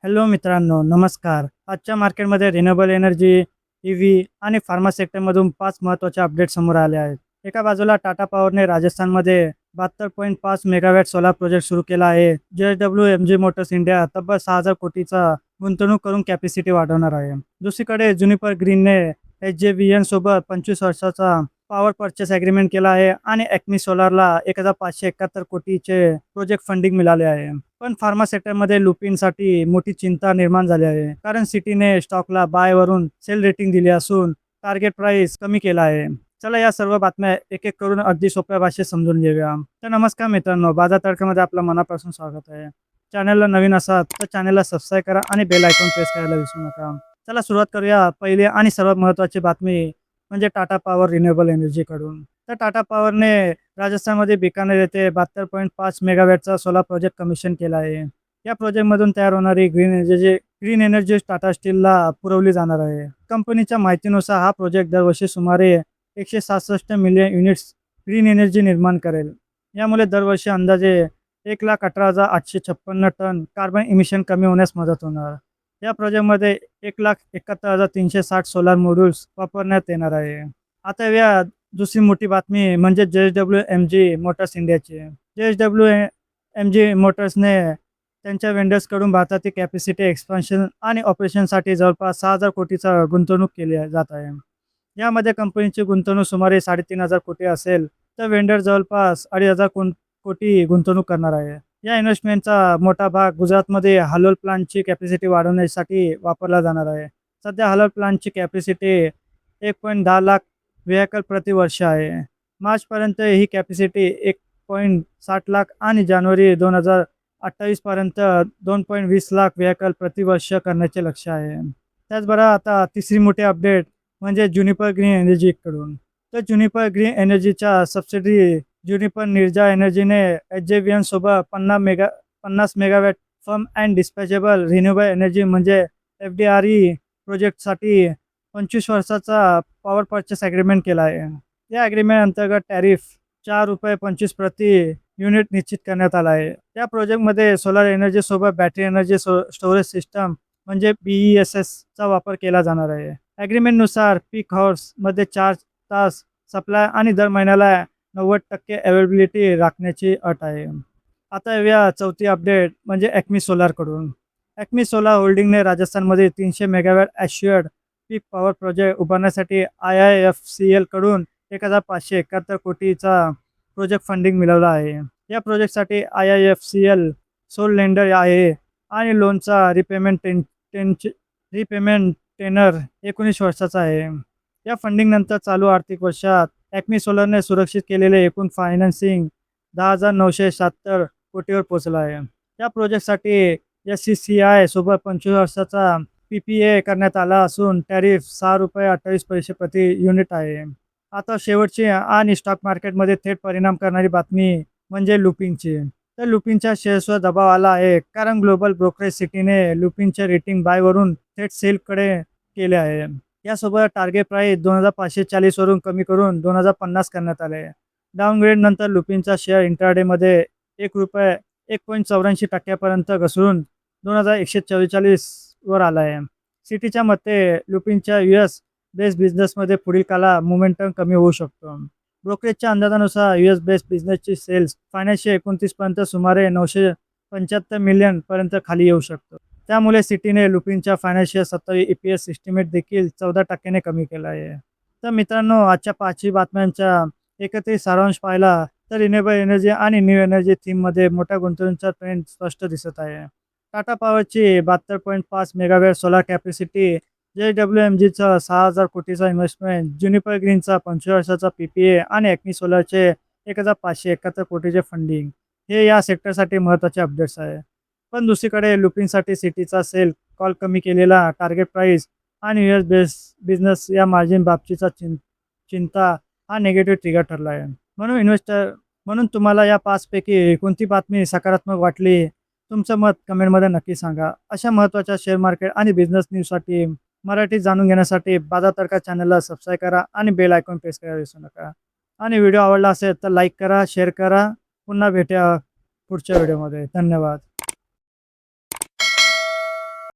Hello मित्रांनो, नमस्कार. आजच्या मार्केटमध्ये रिन्युएबल एनर्जी, ईव्ही आणि फार्मा सेक्टरमधून 5 महत्त्वाचे अपडेट समोर आले आहेत. एका बाजूला टाटा पॉवरने राजस्थानमध्ये 72.5 मेगावॅट सोलार प्रोजेक्ट सुरू केला आहे. JSW मोटर्स इंडिया तब्बल 6,000 कोटीचा गुंतवणूक करून कॅपॅसिटी वाढवणार आहे. दुसरीकडे ज्युनिपर ग्रीनने SJVN सोबत 25 वर्षाचा पॉवर पर्चेस ॲग्रीमेंट केला आहे आणि ॲक्मी सोलारला 1,571 कोटीचे प्रोजेक्ट फंडिंग मिळाले आहे. पण फार्मा सेक्टरमध्ये लुपिनसाठी मोठी चिंता निर्माण झाली आहे, कारण सिटीने स्टॉकला बायवरून सेल रेटिंग दिली असून टार्गेट प्राइस कमी केला आहे. चला या सर्व बातम्या एक एक करून अगदी सोप्या भाषेत समजून घेऊया. तर नमस्कार मित्रांनो, बाजार तडक्यामध्ये आपलं मनापासून स्वागत आहे. चॅनलला नवीन असाल तर चॅनलला सबस्क्राईब करा आणि बेल आयकॉन प्रेस करायला विसरू नका. चला सुरुवात करूया. पहिली आणि सर्वात महत्त्वाची बातमी म्हणजे टाटा पॉवर रिन्युएबल एनर्जीकडून. तर टाटा पॉवरने राजस्थानमध्ये बिकानेर येथे 72.5 मेगावॅटचा सोलार प्रोजेक्ट कमिशन केला आहे. या प्रोजेक्टमधून तयार होणारी ग्रीन एनर्जी टाटा स्टीलला पुरवली जाणार आहे. कंपनीच्या माहितीनुसार हा प्रोजेक्ट दरवर्षी सुमारे 167 मिलियन युनिट्स ग्रीन एनर्जी निर्माण करेल. यामुळे दरवर्षी अंदाजे 1,18,856 टन कार्बन इमिशन कमी होण्यास मदत होणार. या प्रोजेक्टमध्ये 1,71,360 सोलार मॉड्यूल्स वापरण्यात येणार आहे. आता या दुसरी मोठी बातमी म्हणजे JSW मोटर्स इंडियाची. JSW मोटर्सने त्यांच्या वेंडर्सकडून भारतातील कॅपॅसिटी एक्सपान्शन आणि ऑपरेशनसाठी जवळपास 6,000 कोटीचा गुंतवणूक केली जात आहे. यामध्ये कंपनीची गुंतवणूक सुमारे 3,500 कोटी असेल, तर वेंडर जवळपास 2,500 कोटी गुंतवणूक करणार आहे. या इन्व्हेस्टमेंटचा मोठा भाग गुजरातमध्ये हालोल प्लांटची कॅपॅसिटी वाढवण्यासाठी वापरला जाणार आहे. सध्या हालोल प्लांटची कॅपॅसिटी 1.10 लाख व्हेकल प्रतिवर्ष आहे. मार्चपर्यंत ही कॅपॅसिटी 1.60 लाख आणि जानेवारी 2028 पर्यंत 2.20 लाख व्हेकल प्रतिवर्ष करण्याचे लक्ष्य आहे. त्याचबरोबर आता तिसरी मोठी अपडेट म्हणजे ज्युनिपर ग्रीन एनर्जीकडून. तर ज्युनिपर ग्रीन एनर्जीच्या सबसिडी ज्युनिपर निर्जा एनर्जीने SJVN सोबत 50 megawatt firm and dispatchable renewable energy म्हणजे FDRE प्रोजेक्टसाठी 25 वर्षाचा पॉवर पर्चेस ॲग्रीमेंट केला आहे. या ॲग्रीमेंट अंतर्गत टॅरिफ ₹4.25 प्रति युनिट निश्चित करण्यात आला आहे. या प्रोजेक्टमध्ये सोलार एनर्जीसोबत बॅटरी एनर्जी स्टोरेज सिस्टम म्हणजे BESSचा वापर केला जाणार आहे. ॲग्रीमेंटनुसार पीक हॉर्समध्ये 4 तास सप्लाय आणि दर महिन्याला 90% अवेलेबिलिटी राखण्याची अट आहे. आता या चौथी अपडेट म्हणजे ॲक्मी सोलारकडून. ॲक्मी सोलार होल्डिंगने राजस्थानमध्ये 300 मेगावॅट ॲश्युअर्ड पीक पॉवर प्रोजेक्ट उभारण्यासाठी IIFCL कडून 1,571 कोटीचा प्रोजेक्ट फंडिंग मिळवला आहे. या प्रोजेक्टसाठी IIFCL सोल लेंडर आहे आणि लोनचा रिपेमेंट टेनर 19 वर्षाचा आहे. या फंडिंगनंतर चालू आर्थिक वर्षात ॲक्मी सोलरने सुरक्षित केलेले एकूण फायनान्सिंग 10,976 कोटीवर पोहोचलं आहे. या प्रोजेक्टसाठी SCCI सोबत 25 वर्षाचा PPA करण्यात आला असून टॅरिफ ₹6.28 प्रति युनिट आहे. आता शेवटची आणि स्टॉक मार्केटमध्ये थेट परिणाम करणारी बातमी म्हणजे लुपिनची. तर लुपिनच्या शेअर्सवर दबाव आला आहे, कारण ग्लोबल ब्रोकरेज सिटीने लुपिनचे रेटिंग बायवरून थेट सेलकडे केले आहे. यासोबत टार्गेट प्राइस 2,540 वरून कमी करून 2,050 करण्यात आले. डाऊनग्रेड नंतर लुपिनचा शेअर इंट्राडेमध्ये ₹1.84 घसरून 2,144 वर आला आहे. सिटीच्या मते लुपिनच्या US बेस्ड बिझनेसमध्ये पुढील काळात मोमेंटम कमी होऊ शकतो. ब्रोकरेजच्या अंदाजानुसार US बेस्ड बिझनेसची सेल्स फायनान्शियल 29 पर्यंत सुमारे 975 मिलियन पर्यंत खाली येऊ शकतो. त्यामुळे सिटीने लुपिनच्या फायनान्शियल 27 EPS एस्टिमेट देखील 14% कमी केला आहे. तर मित्रांनो, आजच्या 5 बातम्यांचा एकत्रित सारांश पाहिला तर रिन्युएबल एनर्जी आणि न्यू एनर्जी थीममध्ये मोठ्या गुंतवणुकीचा ट्रेंड स्पष्ट दिसत आहे. टाटा पॉवरची 72.5 मेगावॅट सोलार कॅपॅसिटी, JSWचा 6,000 कोटीचा इन्व्हेस्टमेंट, ज्युनिपर ग्रीनचा 25 वर्षाचा PPA आणि ॲक्मी सोलारचे 1,571 कोटीचे फंडिंग हे या सेक्टरसाठी महत्त्वाचे अपडेट्स आहे. पण दुसरीकडे लुपिनसाठी सिटीचा सेल कॉल कमी केलेला टार्गेट प्राइस आणि US बेस्ड बिझनेस या मार्जिन बाबतीचा चिंता हा निगेटिव्ह ट्रिगर ठरला आहे. म्हणून तुम्हाला या 5 पैकी कोणती बातमी सकारात्मक वाटली? तुमचं मत कमेंटमध्ये नक्की सांगा. अशा महत्त्वाच्या शेअर मार्केट आणि बिझनेस न्यूजसाठी मराठी जाणून घेण्यासाठी बाजार तडका चॅनलला सबस्क्राईब करा आणि बेल आयकॉन प्रेस करायला विसरू नका. आणि व्हिडिओ आवडला असेल तर लाईक करा, शेअर करा. पुन्हा भेटूया पुढच्या व्हिडिओमध्ये. धन्यवाद.